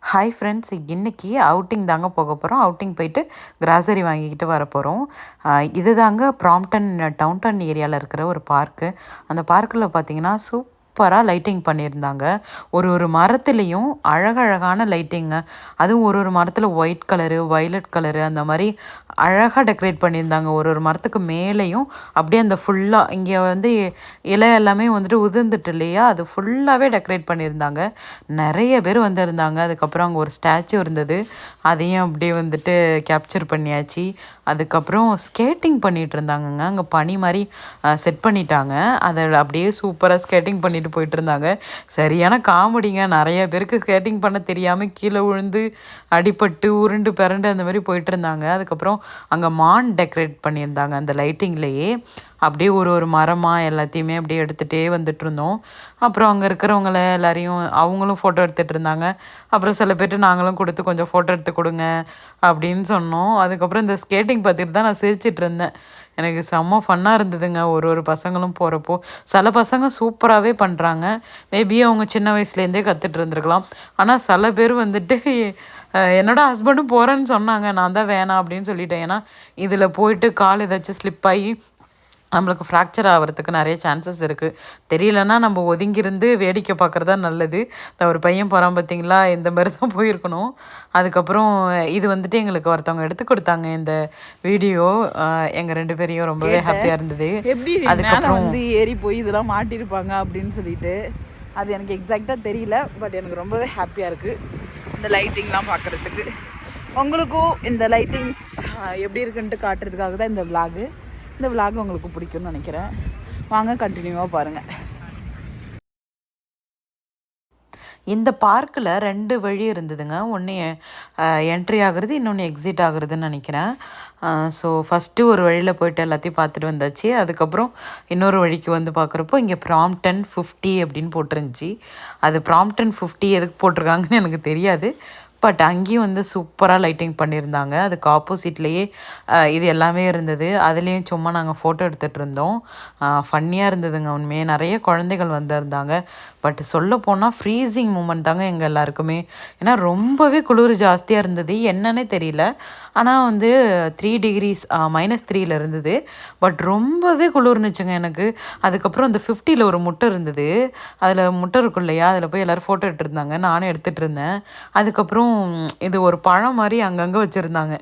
Hi friends, இன்றைக்கி outing தாங்க போக போகிறோம். அவுட்டிங் போயிட்டு கிராசரி வாங்கிக்கிட்டு வர போகிறோம். இது தாங்க ப்ராம்ப்டன் டவுன்டவுன் ஏரியாவில் இருக்கிற ஒரு பார்க்கு. அந்த பார்க்கில் பார்த்தீங்கன்னா சூப்பராக லைட்டிங் பண்ணியிருந்தாங்க. ஒரு மரத்துலேயும் அழகழகான லைட்டிங்க. அதுவும் ஒரு மரத்தில் ஒயிட் கலரு, வைலட் கலரு அந்த மாதிரி அழகாக டெக்கரேட் பண்ணியிருந்தாங்க. ஒரு மரத்துக்கு மேலேயும் அப்படியே அந்த ஃபுல்லாக இங்கே வந்து இலை எல்லாமே வந்துட்டு உதிர்ந்துட்டு இல்லையா, அது ஃபுல்லாகவே டெக்கரேட் பண்ணியிருந்தாங்க. நிறைய பேர் வந்திருந்தாங்க. அதுக்கப்புறம் அங்கே ஒரு ஸ்டாச்சு இருந்தது, அதையும் அப்படியே வந்துட்டு கேப்சர் பண்ணியாச்சு. அதுக்கப்புறம் ஸ்கேட்டிங் பண்ணிகிட்டு இருந்தாங்கங்க. அங்கே பனி மாதிரி செட் பண்ணிட்டாங்க. அதை அப்படியே சூப்பராக ஸ்கேட்டிங் பண்ணிட்டு போயிட்டு இருந்தாங்க. சரியான காமெடிங்க. நிறைய பேருக்கு ஸ்கேட்டிங் பண்ண தெரியாமல் கீழே விழுந்து அடிபட்டு உருண்டு பிறண்டு அந்த மாதிரி போயிட்டு இருந்தாங்க. அதுக்கப்புறம் அங்கே மான் டெக்கரேட் பண்ணியிருந்தாங்க அந்த லைட்டிங்லேயே. அப்படியே ஒரு மரமாக எல்லாத்தையுமே அப்படியே எடுத்துகிட்டே வந்துட்டு இருந்தோம். அப்புறம் அங்கே இருக்கிறவங்கள எல்லாரையும் அவங்களும் ஃபோட்டோ எடுத்துகிட்டு இருந்தாங்க. அப்புறம் சில பேர்ட்டு நாங்களும் கொடுத்து கொஞ்சம் ஃபோட்டோ எடுத்து கொடுங்க அப்படின்னு சொன்னோம். அதுக்கப்புறம் இந்த ஸ்கேட்டிங் பார்த்துட்டு தான் நான் சிரிச்சிட்டு இருந்தேன். எனக்கு செம்ம ஃபன்னாக இருந்ததுங்க. ஒரு பசங்களும் போகிறப்போ சில பசங்க சூப்பராகவே பண்ணுறாங்க. மேபி அவங்க சின்ன வயசுலேருந்தே கற்றுட்டு இருந்திருக்கலாம். ஆனால் சில பேர் வந்துட்டு என்னோடய ஹஸ்பண்டும் போகிறேன்னு சொன்னாங்க. நான் தான் வேணாம் அப்படின்னு சொல்லிட்டேன். ஏன்னா இதில் போயிட்டு கால் ஏதாச்சும் ஸ்லிப் ஆகி நம்மளுக்கு ஃப்ராக்சர் ஆகிறதுக்கு நிறைய சான்சஸ் இருக்குது. தெரியலன்னா நம்ம ஒதுங்கியிருந்து வேடிக்கை பார்க்குறதா நல்லது. ஒரு பையன் போகிறான் பார்த்தீங்களா, இந்த மாதிரி தான் போயிருக்கணும். அதுக்கப்புறம் இது வந்துட்டு எங்களுக்கு ஒருத்தவங்க எடுத்து கொடுத்தாங்க இந்த வீடியோ. எங்கள் 2 பேரையும் ரொம்பவே ஹாப்பியாக இருந்தது. அதுக்கப்புறம் வந்து ஏறி போய் இதெல்லாம் மாட்டியிருப்பாங்க அப்படின்னு சொல்லிட்டு அது எனக்கு எக்ஸாக்டாக தெரியல. பட் எனக்கு ரொம்பவே ஹாப்பியாக இருக்குது இந்த லைட்டிங்லாம் பார்க்குறதுக்கு. உங்களுக்கும் இந்த லைட்டிங்ஸ் எப்படி இருக்குன்ட்டு காட்டுறதுக்காக தான் இந்த விலாகு. இந்த விலாக் உங்களுக்கு பிடிக்கும்னு நினைக்கிறேன். வாங்க கண்டினியூவாக பாருங்கள். இந்த பார்க்கில் 2 வழி இருந்ததுங்க. ஒன்று என்ட்ரி ஆகுறது, இன்னொன்று எக்ஸிட் ஆகுறதுன்னு நினைக்கிறேன். ஸோ ஃபஸ்ட்டு ஒரு வழியில் போய்ட்டு எல்லாத்தையும் பார்த்துட்டு வந்தாச்சு. அதுக்கப்புறம் இன்னொரு வழிக்கு வந்து பார்க்குறப்போ இங்கே ப்ராம்ப்டன் 50 அப்படின்னு போட்டிருந்துச்சி. அது ப்ராம்ப்டன் 50 எதுக்கு போட்டிருக்காங்கன்னு எனக்கு தெரியாது. பட் அங்கேயும் வந்து சூப்பராக லைட்டிங் பண்ணியிருந்தாங்க. அதுக்கு ஆப்போசிட்லேயே இது எல்லாமே இருந்தது. அதுலேயும் சும்மா நாங்கள் ஃபோட்டோ எடுத்துகிட்டு இருந்தோம். ஃபன்னியாக இருந்ததுங்க. உண்மையே நிறைய குழந்தைகள் வந்திருந்தாங்க. பட் சொல்லப்போனால் ஃப்ரீசிங் மூமெண்ட் தாங்க எங்கள் எல்லாருக்குமே. ஏன்னா ரொம்பவே குளிர் ஜாஸ்தியாக இருந்தது, என்னன்னே தெரியல. ஆனால் வந்து 3 டிகிரிஸ் -3 இருந்தது. பட் ரொம்பவே குளிர்னுச்சுங்க எனக்கு. அதுக்கப்புறம் அந்த 50ல் ஒரு முட்டை இருந்தது. அதில் முட்டை இருக்கும் இல்லையா, அதில் போய் எல்லோரும் ஃபோட்டோ எடுத்துருந்தாங்க. நானும் எடுத்துகிட்டு இருந்தேன். அதுக்கப்புறம் இது ஒரு பழம் மாதிரி அங்கங்கே வச்சுருந்தாங்க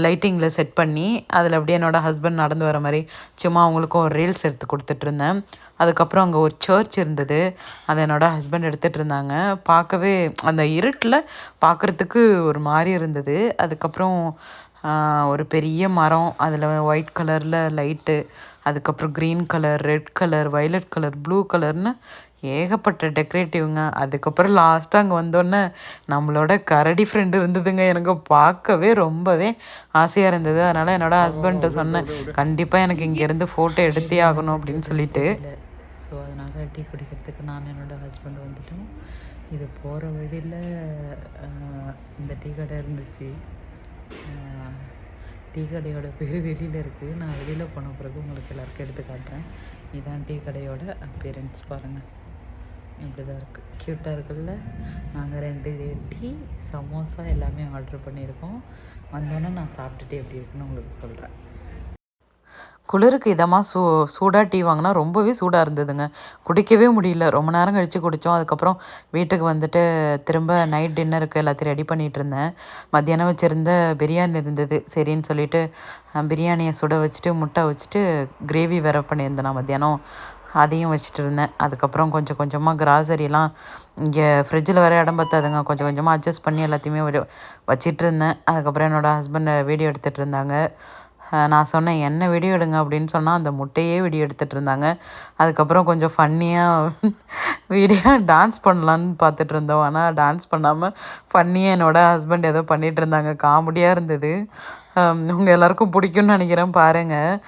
லைட்டிங்கில் செட் பண்ணி. அதில் அப்படியே என்னோடய ஹஸ்பண்ட் நடந்து வர மாதிரி சும்மா அவங்களுக்கும் ஒரு ரீல்ஸ் எடுத்து கொடுத்துட்ருந்தேன். அதுக்கப்புறம் அங்கே ஒரு சர்ச் இருந்தது, அதை என்னோடய ஹஸ்பண்ட் எடுத்துகிட்டு இருந்தாங்க. பார்க்கவே அந்த இருட்டில் பார்க்குறதுக்கு ஒரு மாதிரி இருந்தது. அதுக்கப்புறம் ஒரு பெரிய மரம், அதில் ஒயிட் கலரில் லைட்டு, அதுக்கப்புறம் green colour, red colour, violet colour, ப்ளூ கலர்னு ஏகப்பட்ட டெக்கரேட்டிவ்ங்க. அதுக்கப்புறம் லாஸ்ட்டாக அங்கே வந்தோடனே நம்மளோட கரடி ஃப்ரெண்டு இருந்ததுங்க. எனக்கு பார்க்கவே ரொம்பவே ஆசையாக இருந்தது. அதனால் என்னோடய ஹஸ்பண்ட்டை சொன்னேன், கண்டிப்பாக எனக்கு இங்கேருந்து ஃபோட்டோ எடுத்தே ஆகணும் அப்படின்னு சொல்லிட்டு. ஸோ அதனால் டீ குடிக்கிறதுக்கு நான் என்னோடய ஹஸ்பண்ட் வந்துட்டோம். இது போகிற வழியில் இந்த டீ கடை இருந்துச்சு. டீ கடையோட பேர் வெளியில் இருக்குது. நான் வெளியில் போன பிறகு உங்களுக்கு எல்லாருக்கும் எடுத்து காட்டுறேன். இதுதான் டீ கடையோட அப்பியரன்ஸ் பாருங்கள். இப்படி தான் இருக்குது, க்யூட்டாக இருக்குல்ல. நாங்கள் 2 டீ, சமோசா எல்லாமே ஆர்டர் பண்ணியிருக்கோம். வந்தோன்னே நான் சாப்பிட்டுட்டு எப்படி இருக்குன்னு உங்களுக்கு சொல்கிறேன். குளிருக்கு இதமாக சூடாக டீ வாங்கினா ரொம்பவே சூடாக இருந்ததுங்க. குடிக்கவே முடியல. ரொம்ப நேரம் கழித்து குடித்தோம். அதுக்கப்புறம் வீட்டுக்கு வந்துட்டு திரும்ப நைட் டின்னருக்கு எல்லாத்தையும் ரெடி பண்ணிகிட்டு இருந்தேன். மத்தியானம் வச்சுருந்த பிரியாணி இருந்தது. சரின்னு சொல்லிவிட்டு பிரியாணியை சுட வச்சுட்டு முட்டை வச்சுட்டு கிரேவி வேறு பண்ணியிருந்தேன் நான் மத்தியானம். அதையும் வச்சுட்டு இருந்தேன். அதுக்கப்புறம் கொஞ்சம் கொஞ்சமாக கிராசரிலாம் இங்கே ஃப்ரிட்ஜில் வேறு இடம் பார்த்தாதுங்க. கொஞ்சம் கொஞ்சமாக அட்ஜஸ்ட் பண்ணி எல்லாத்தையுமே வச்சிட்டு இருந்தேன். அதுக்கப்புறம் என்னோடய ஹஸ்பண்ட் வீடியோ எடுத்துகிட்டு இருந்தாங்க. நான் சொன்னேன், என்ன வீடியோ எடுங்க அப்படின்னு சொன்னால் அந்த முட்டையே வீடியோ எடுத்துகிட்டு இருந்தாங்க. அதுக்கப்புறம் கொஞ்சம் ஃபன்னியாக வீடியோ டான்ஸ் பண்ணலான்னு பார்த்துட்டு இருந்தோம். ஆனால் டான்ஸ் பண்ணாமல் ஃபன்னியாக என்னோடய ஹஸ்பண்ட் ஏதோ பண்ணிகிட்டு இருந்தாங்க. காமெடியாக இருந்தது. உங்கள் எல்லாேருக்கும் பிடிக்கும்னு நினைக்கிறேன். பாருங்கள்,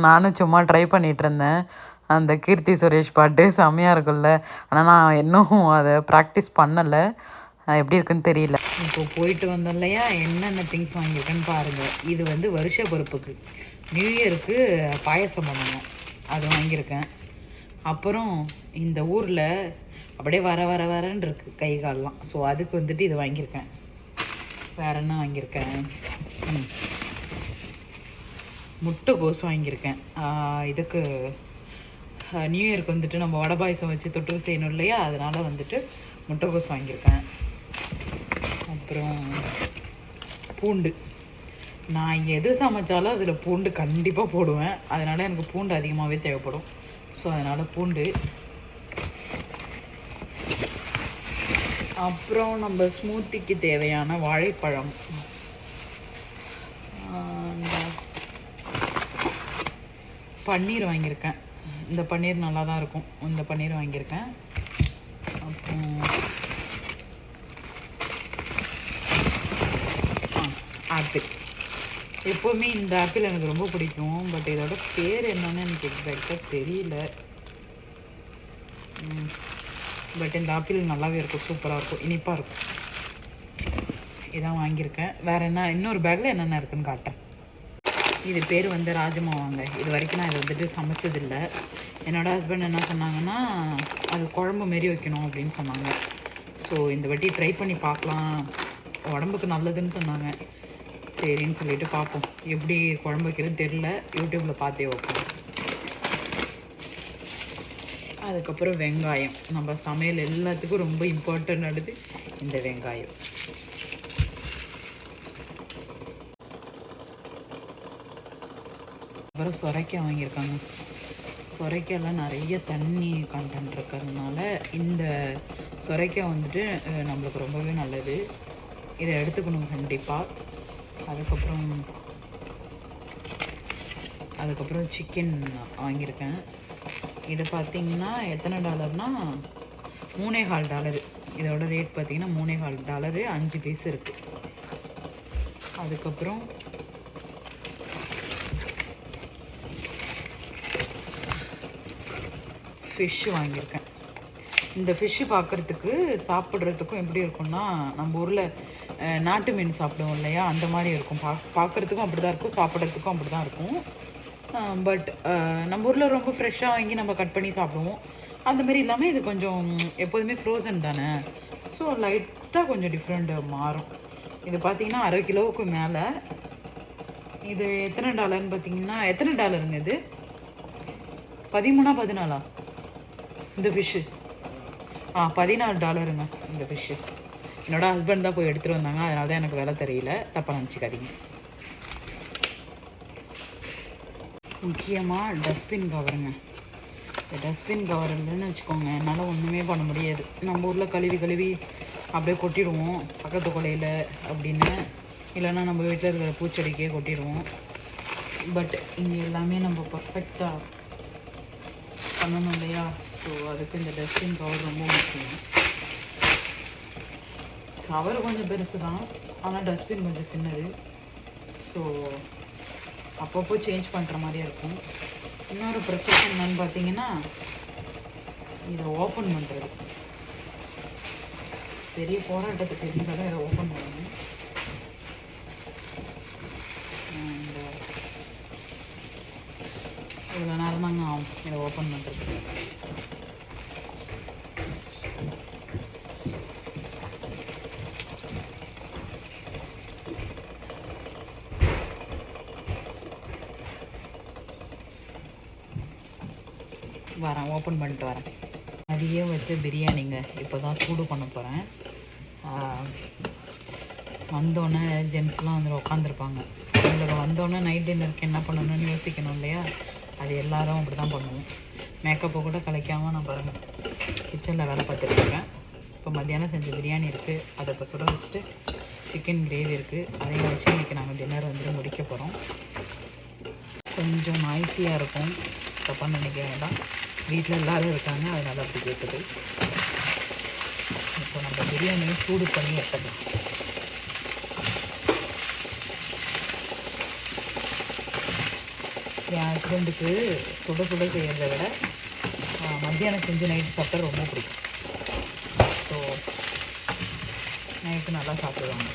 நானும் சும்மா ட்ரை பண்ணிகிட்டு இருந்தேன். அந்த கீர்த்தி சுரேஷ் பாட்டு செம்மையாக இருக்குல்ல. ஆனால் நான் இன்னும் அதை ப்ராக்டிஸ் பண்ணலை. எப்படி இருக்குன்னு தெரியல. இப்போ போயிட்டு வந்தோம் இல்லையா, என்னென்ன திங்ஸ் வாங்கியிருக்கேன்னு பாருங்கள். இது வந்து வருஷ பொறுப்புக்கு நியூ இயருக்கு பாயசம் பண்ணணும், அது வாங்கியிருக்கேன். அப்புறம் இந்த ஊரில் அப்படியே வர வர வரன்னு இருக்குது கை கால்லாம். ஸோ அதுக்கு வந்துட்டு இது வாங்கியிருக்கேன். வேறு என்ன வாங்கியிருக்கேன்? முட்டைகோஸ் வாங்கியிருக்கேன். இதுக்கு நியூ இயருக்கு வந்துட்டு நம்ம வடை பாயசம் வச்சு தொட்டு செய்யணும் இல்லையா, அதனால் வந்துட்டு முட்டைகோஸ் வாங்கியிருக்கேன். அப்புறம் பூண்டு. நான் எது சமைச்சாலும் அதில் பூண்டு கண்டிப்பாக போடுவேன். அதனால் எனக்கு பூண்டு அதிகமாகவே தேவைப்படும். ஸோ அதனால் பூண்டு. அப்புறம் நம்ம ஸ்மூத்திக்கு தேவையான வாழைப்பழம். பன்னீர் வாங்கியிருக்கேன். இந்த பன்னீர் நல்லா தான் இருக்கும். இந்த பன்னீர் வாங்கியிருக்கேன். அப்புறம் ஆப்பிள். எப்போவுமே இந்த ஆப்பிள் எனக்கு ரொம்ப பிடிக்கும். பட் இதோட பேர் என்னன்னு எனக்கு எக்ஸாக்டாக தெரியல. பட் இந்த ஆப்பிள் நல்லாவே இருக்கும், சூப்பராக இருக்கும், இனிப்பாக இருக்கும். இதான் வாங்கியிருக்கேன். வேறு என்ன, இன்னொரு பேக்கில் என்னென்ன இருக்குதுன்னு காட்டேன். இது பேர் வந்து ராஜமாவாங்க. இது வரைக்கும் நான் இதை வந்துட்டு சமைச்சதில்லை. என்னோடய ஹஸ்பண்ட் என்ன சொன்னாங்கன்னா, அது குழம்பு மாரி வைக்கணும் அப்படின்னு சொன்னாங்க. ஸோ இந்த வாட்டி ட்ரை பண்ணி பார்க்கலாம், உடம்புக்கு நல்லதுன்னு சொன்னாங்க. சரின்னு சொல்லிட்டு பார்ப்போம். எப்படி குழம்பு வைக்கிறதுன்னு தெரில, யூடியூப்பில் பார்த்தே வைப்போம். அதுக்கப்புறம் வெங்காயம். நம்ம சமையல் எல்லாத்துக்கும் ரொம்ப இம்பார்ட்டன்ட் ஆனது இந்த வெங்காயம். அப்புறம் சொரைக்காய் வாங்கியிருக்காங்க. சொரைக்காயில் நிறைய தண்ணி கண்டென்ட் இருக்கிறதுனால இந்த சொரைக்காய் வந்துட்டு நம்மளுக்கு ரொம்பவே நல்லது. இதை எடுத்துக்கணும் கண்டிப்பாக. அதுக்கப்புறம் சிக்கன் வாங்கியிருக்கேன். இது பார்த்திங்கன்னா எத்தனை டாலர்னா $3.25. இதோட ரேட் பார்த்திங்கன்னா $3.25, 5 பீஸ் இருக்குது. அதுக்கப்புறம் ஃபிஷ்ஷு வாங்கியிருக்கேன். இந்த ஃபிஷ்ஷு பார்க்குறதுக்கு சாப்பிட்றதுக்கும் எப்படி இருக்கும்னா, நம்ம ஊரில் நாட்டு மீன் சாப்பிடுவோம் இல்லையா, அந்த மாதிரி இருக்கும். பார்க்குறதுக்கும் அப்படி தான் இருக்கும், சாப்பிட்றதுக்கும் அப்படி தான் இருக்கும். பட் நம்ம ஊரில் ரொம்ப ஃப்ரெஷ்ஷாக வாங்கி நம்ம கட் பண்ணி சாப்பிடுவோம். அந்தமாரி இல்லாமல் இது கொஞ்சம் எப்போதுமே ஃப்ரோசன் தானே. ஸோ லைட்டாக கொஞ்சம் டிஃப்ரெண்ட் மாறும். இது பார்த்திங்கன்னா 1/2 கிலோவுக்கு மேலே. இது எத்தனை டாலர்னு பார்த்தீங்கன்னா, எத்தனை டாலருங்க இது? 13 14 இந்த ஃபிஷ்ஷு? $14 இந்த ஃபிஷ்ஷு. என்னோடய ஹஸ்பண்ட் தான் போய் எடுத்துகிட்டு வந்தாங்க, அதனால தான் எனக்கு விலை தெரியல, தப்பாக நினச்சிக்காதீங்க. முக்கியமாக டஸ்ட்பின் கவருங்க. இந்த டஸ்ட்பின் கவர் இல்லைன்னு வச்சுக்கோங்க, என்னால் ஒன்றுமே பண்ண முடியாது. நம்ம ஊரில் கழுவி அப்படியே கொட்டிடுவோம் பக்கத்து கொலையில் அப்படின்னு, இல்லைன்னா நம்ம வீட்டில் இருக்கிற பூச்செடிக்கே கொட்டிடுவோம். பட் இங்கே எல்லாமே நம்ம பர்ஃபெக்டாக பண்ணணும் இல்லையா. ஸோ அதுக்கு இந்த டஸ்ட்பின் கவர் ரொம்ப முக்கியம். கவர் கொஞ்சம் பெருசு தான், ஆனால் டஸ்ட்பின் கொஞ்சம் சின்னது. ஸோ அப்பப்போ சேஞ்ச் பண்ணுற மாதிரியே இருக்கும். இன்னொரு பிரச்சனை என்னன்னு பார்த்தீங்கன்னா, இதை ஓப்பன் பண்ணுறது பெரிய போராட்டத்துக்கு இருந்தால் தான் இதை ஓப்பன் பண்ணணும். இவ்வளோ நேரம் தாங்க ஆகும் இதை ஓப்பன் பண்ணுறதுக்கு. வரேன், ஓப்பன் பண்ணிட்டு வரேன். அதையே வச்ச பிரியாணிங்க இப்போ தான் சூடு பண்ண போகிறேன். வந்தோடனே ஜென்ஸ்லாம் வந்து உட்காந்துருப்பாங்க. உங்களுக்கு வந்தோடனே நைட் டின்னருக்கு என்ன பண்ணணும்னு யோசிக்கணும் இல்லையா, அது எல்லோரும் அப்படி தான் பண்ணுவோம். மேக்கப்பை கூட கலைக்காமல் நான் பாருங்கள் கிச்சனில் வேலை பார்த்துட்ருக்கேன். இப்போ மத்தியானம் செஞ்ச பிரியாணி இருக்குது, அதை இப்போ சுட வச்சுட்டு சிக்கன் கிரேவி இருக்குது, அதையும் வச்சு இன்றைக்கி நாங்கள் டின்னர் வந்துட்டு முடிக்க போகிறோம். கொஞ்சம் நாய்ஸியாக இருக்கும், தப்பாக நினைக்க வேண்டாம். வீட்டில் எல்லோரும் இருக்காங்க, அதனால் அப்படி கேட்குது. இப்போ நம்ம பிரியாணியை சூடு பண்ணி எடுத்துக்கலாம். என் ஹஸ்பண்டுக்கு சுட சுட செய்கிறத விட மத்தியானம் செஞ்சு நைட்டு சாப்பிட்டா ரொம்ப பிடிக்கும். ஸோ நைட்டு நல்லா சாப்பிடுவாங்க.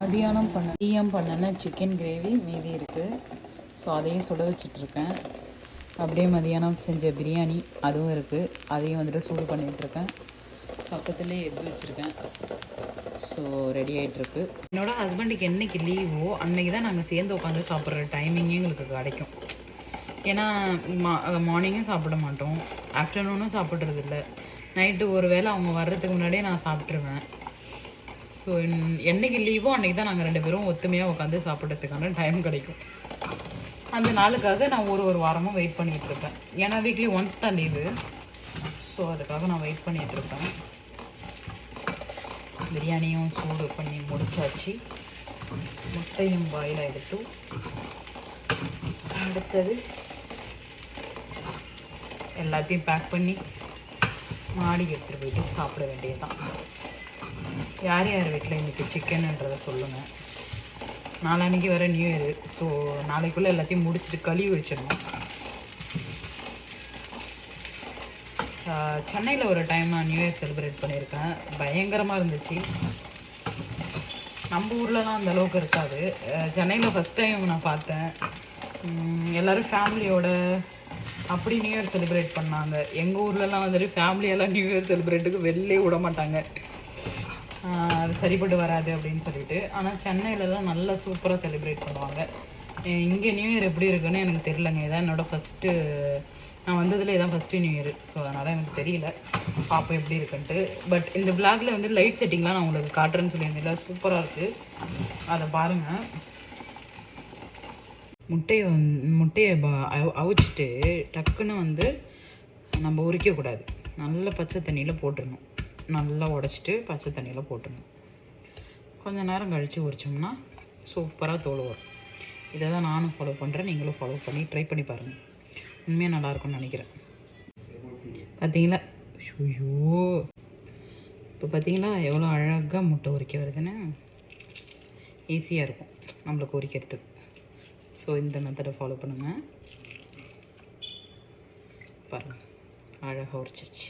மதியம் பண்ணன சிக்கன் கிரேவி மீதி இருக்குது. ஸோ அதையும் சுட வச்சிட்ருக்கேன். அப்படியே மதியானம் செஞ்ச பிரியாணி அதுவும் இருக்குது, அதையும் வந்துட்டு சூடு பண்ணிகிட்ருக்கேன். பக்கத்துலேயே எக் வச்சுருக்கேன். ஸோ ரெடி ஆகிட்டுருக்கு. என்னோடய ஹஸ்பண்டுக்கு என்றைக்கு லீவோ அன்றைக்கி தான் நாங்கள் சேர்ந்து உட்காந்து சாப்பிட்ற டைமிங்கே எங்களுக்கு கிடைக்கும். ஏன்னா மார்னிங்கும் சாப்பிட மாட்டோம், ஆஃப்டர்நூனும் சாப்பிட்றதில்ல, நைட்டு ஒரு வேளை அவங்க வர்றதுக்கு முன்னாடியே நான் சாப்பிட்ருவேன். ஸோ என்றைக்கு லீவோ அன்றைக்கி தான் நாங்கள் 2 பேரும் ஒத்துமையாக உட்காந்து சாப்பிட்றதுக்கான டைம் கிடைக்கும். அந்த நாளுக்காக நான் ஒரு வாரமும் வெயிட் பண்ணிகிட்ருப்பேன். ஏன்னா வீக்லி ஒன்ஸ் தான் லீவு. ஸோ அதுக்காக நான் வெயிட் பண்ணிகிட்ருப்பேன். பிரியாணியும் சூடு பண்ணி முடிச்சாச்சு. முட்டையும் பாயில் எடுத்து அடுத்தது எல்லாத்தையும் பேக் பண்ணி மாடிக்கு எடுத்துகிட்டு போயிட்டு சாப்பிட வேண்டியது தான். யார் யார் வீட்டில் இன்றைக்கி சிக்கன்ன்றதை சொல்லுங்கள். நாளான்னைக்கு வர நியூ இயர். ஸோ நாளைக்குள்ளே எல்லாத்தையும் முடிச்சுட்டு கழுவி வச்சிடணும். சென்னையில் ஒரு டைம் நான் நியூ இயர் செலிப்ரேட் பண்ணியிருக்கேன். பயங்கரமாக இருந்துச்சு. நம்ம ஊர்லலாம் அந்த அளவுக்கு இருக்காது. சென்னையில் ஃபஸ்ட் டைம் நான் பார்த்தேன். எல்லோரும் ஃபேமிலியோட அப்படி நியூ இயர் செலிப்ரேட் பண்ணாங்க. எங்கள் ஊர்லலாம் வந்துட்டு ஃபேமிலியெல்லாம் நியூ இயர் செலிப்ரேட்டுக்கு வெளிலே விட மாட்டாங்க, அது சரிப்பட்டு வராது அப்படின்னு சொல்லிட்டு. ஆனால் சென்னையிலலாம் நல்லா சூப்பராக செலிப்ரேட் பண்ணுவாங்க. இங்கே நியூ இயர் எப்படி இருக்குன்னு எனக்கு தெரிலங்க. இதான் என்னோடய ஃபஸ்ட்டு, நான் வந்ததில் இதான் ஃபஸ்ட்டு நியூ இயர். ஸோ அதனால் எனக்கு தெரியல, பார்ப்போம் எப்படி இருக்குன்ட்டு. பட் இந்த விளாகில் வந்து லைட் செட்டிங்லாம் நான் உங்களுக்கு காட்டுறேன்னு சொல்லியிருந்தேன், சூப்பராக இருக்குது, அதை பாருங்கள். முட்டையை அவிச்சிட்டு டக்குன்னு வந்து நம்ம உரிக்கக்கூடாது, நல்ல பச்சை தண்ணியில் போட்டுடணும். நல்லா உடச்சிட்டு பச்சை தண்ணியில் போட்டுடணும். கொஞ்சம் நேரம் கழித்து உரிச்சோம்னா சூப்பராக தோல் வரும். இதை தான் நானும் ஃபாலோ பண்ணுறேன், நீங்களும் ஃபாலோ பண்ணி ட்ரை பண்ணி பாருங்கள். உண்மையாக நல்லாயிருக்கும்னு நினைக்கிறேன். பார்த்தீங்களா? ஐயோ, இப்போ பார்த்தீங்களா எவ்வளோ அழகாக முட்டை உரிக்க வருதுன்னு. ஈஸியாக இருக்கும் நம்மளுக்கு உரிக்கிறதுக்கு. ஸோ இந்த மெத்தடை ஃபாலோ பண்ணுங்கள். பாருங்கள், அழகாக உரிச்சிச்சு.